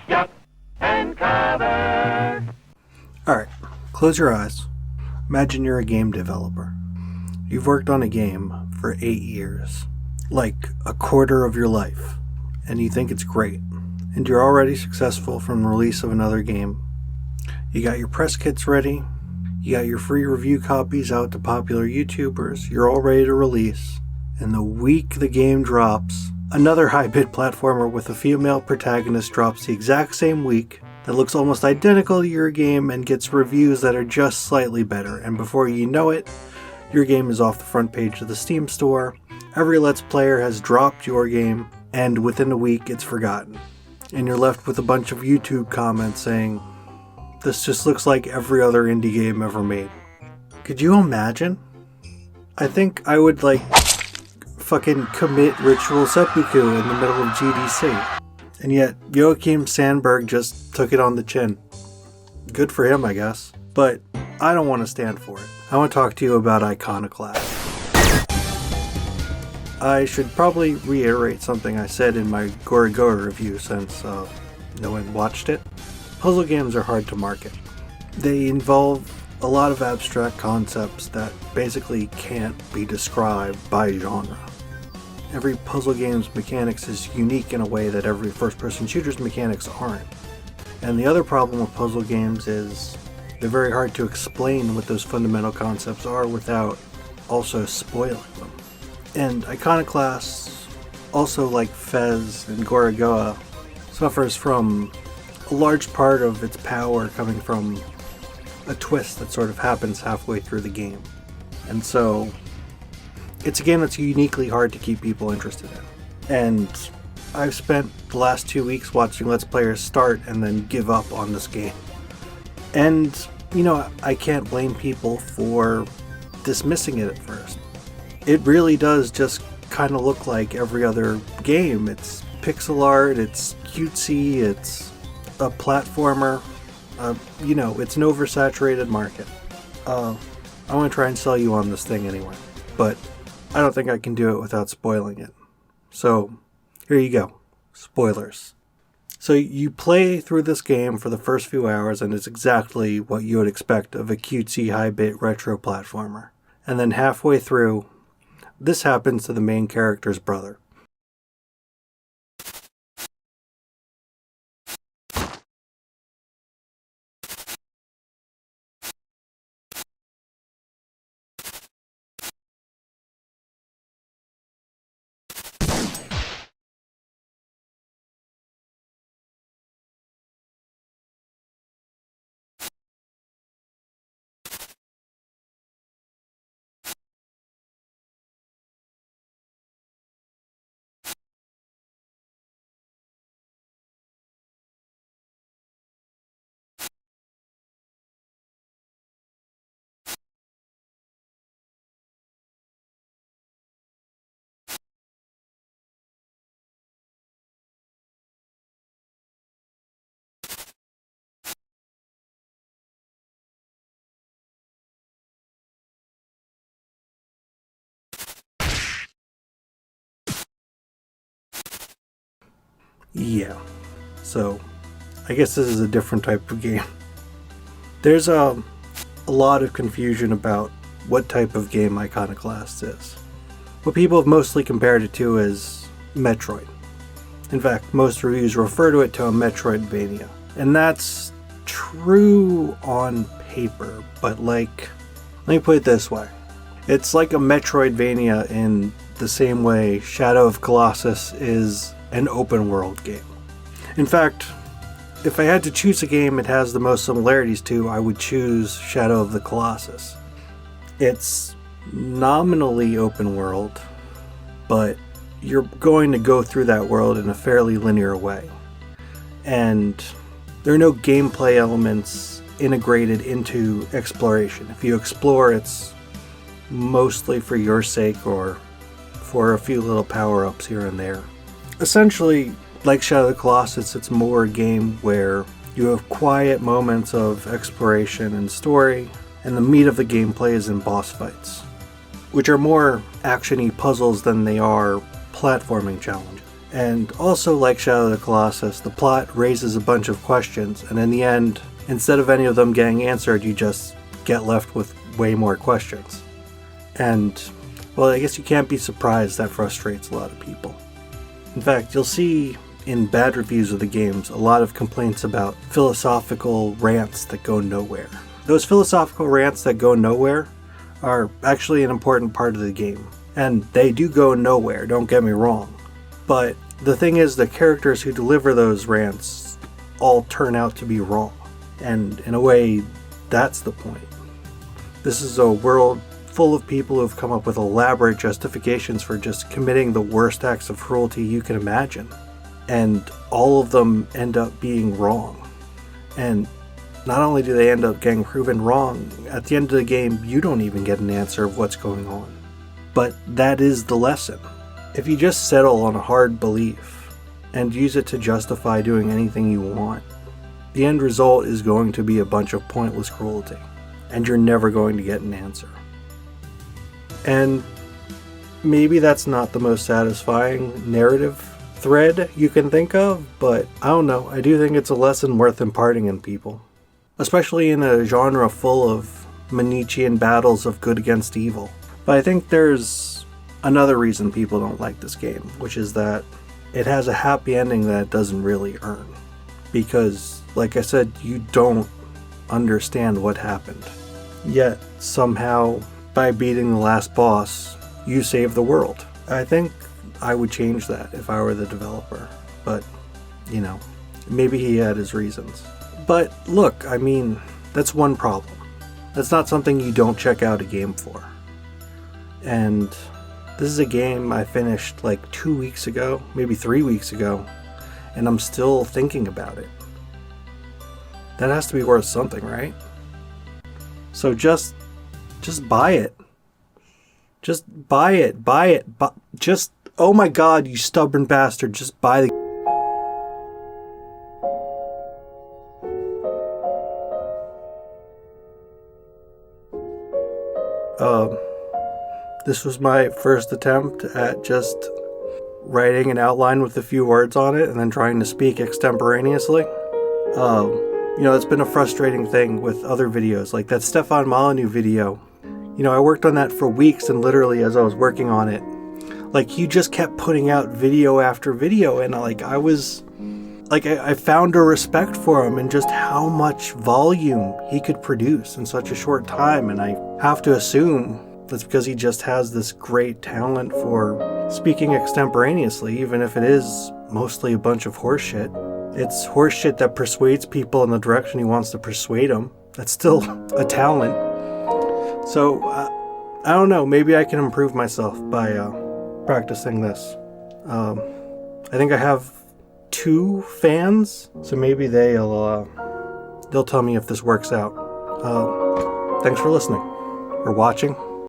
Yacht and cover. Alright, close your eyes. Imagine you're a game developer. You've worked on a game for 8 years, like a quarter of your life, and you think it's great. And you're already successful from the release of another game. You got your press kits ready, you got your free review copies out to popular YouTubers, you're all ready to release, and the week the game drops, another high-bid platformer with a female protagonist drops the exact same week that looks almost identical to your game and gets reviews that are just slightly better, and before you know it, your game is off the front page of the Steam store, every Let's Player has dropped your game, and within a week it's forgotten. And you're left with a bunch of YouTube comments saying, "This just looks like every other indie game ever made." Could you imagine? I think I would fucking commit ritual seppuku in the middle of GDC. And yet, Joachim Sandberg just took it on the chin. Good for him, I guess. But I don't want to stand for it. I want to talk to you about Iconoclasts. I should probably reiterate something I said in my Gorigoa review since no one watched it. Puzzle games are hard to market. They involve a lot of abstract concepts that basically can't be described by genre. Every puzzle game's mechanics is unique in a way that every first-person shooter's mechanics aren't. And the other problem with puzzle games is they're very hard to explain what those fundamental concepts are without also spoiling them. And Iconoclasts, also like Fez and Gorigoa, suffers from a large part of its power coming from a twist that sort of happens halfway through the game. And so, it's a game that's uniquely hard to keep people interested in. And I've spent the last 2 weeks watching Let's Players start and then give up on this game. And, I can't blame people for dismissing it at first. It really does just kind of look like every other game. It's pixel art, it's cutesy, it's a platformer. It's an oversaturated market. I want to try and sell you on this thing anyway, but I don't think I can do it without spoiling it. So, here you go. Spoilers. So you play through this game for the first few hours and it's exactly what you would expect of a cutesy high-bit retro platformer. And then halfway through, this happens to the main character's brother. Yeah, so I guess this is a different type of game. There's a lot of confusion about what type of game Iconoclasts is. What people have mostly compared it to is Metroid. In fact, most reviews refer to it to a Metroidvania. And that's true on paper, but let me put it this way. It's like a Metroidvania in the same way Shadow of Colossus is an open world game. In fact, if I had to choose a game it has the most similarities to, I would choose Shadow of the Colossus. It's nominally open world, but you're going to go through that world in a fairly linear way. And there are no gameplay elements integrated into exploration. If you explore, it's mostly for your sake or for a few little power-ups here and there. Essentially, like Shadow of the Colossus, it's more a game where you have quiet moments of exploration and story, and the meat of the gameplay is in boss fights, which are more action-y puzzles than they are platforming challenges. And also, like Shadow of the Colossus, the plot raises a bunch of questions, and in the end, instead of any of them getting answered, you just get left with way more questions. And, well, I guess you can't be surprised that frustrates a lot of people. In fact, you'll see in bad reviews of the games a lot of complaints about philosophical rants that go nowhere. Those philosophical rants that go nowhere are actually an important part of the game. And they do go nowhere, don't get me wrong. But the thing is, the characters who deliver those rants all turn out to be wrong. And in a way, that's the point. This is a world full of people who have come up with elaborate justifications for just committing the worst acts of cruelty you can imagine. And all of them end up being wrong. And not only do they end up getting proven wrong, at the end of the game, you don't even get an answer of what's going on. But that is the lesson. If you just settle on a hard belief and use it to justify doing anything you want, the end result is going to be a bunch of pointless cruelty, and you're never going to get an answer. And maybe that's not the most satisfying narrative thread you can think of, but I don't know, I do think it's a lesson worth imparting in people. Especially in a genre full of Manichean battles of good against evil. But I think there's another reason people don't like this game, which is that it has a happy ending that it doesn't really earn. Because, like I said, you don't understand what happened. Yet, somehow, by beating the last boss, you save the world. I think I would change that if I were the developer. But, you know, maybe he had his reasons. But look, I mean, that's one problem. That's not something you don't check out a game for. And this is a game I finished like 2 weeks ago, maybe 3 weeks ago, and I'm still thinking about it. That has to be worth something, right? So just buy it. Just buy it. Just, oh my god, you stubborn bastard, just buy the... This was my first attempt at just writing an outline with a few words on it and then trying to speak extemporaneously. It's been a frustrating thing with other videos, like that Stefan Molyneux video. I worked on that for weeks, and literally as I was working on it, like, he just kept putting out video after video, and I found a respect for him and just how much volume he could produce in such a short time, and I have to assume that's because he just has this great talent for speaking extemporaneously, even if it is mostly a bunch of horseshit. It's horseshit that persuades people in the direction he wants to persuade them. That's still a talent. So, I don't know, maybe I can improve myself by practicing this. I think I have 2 fans, so maybe they'll tell me if this works out. Thanks for listening, or watching.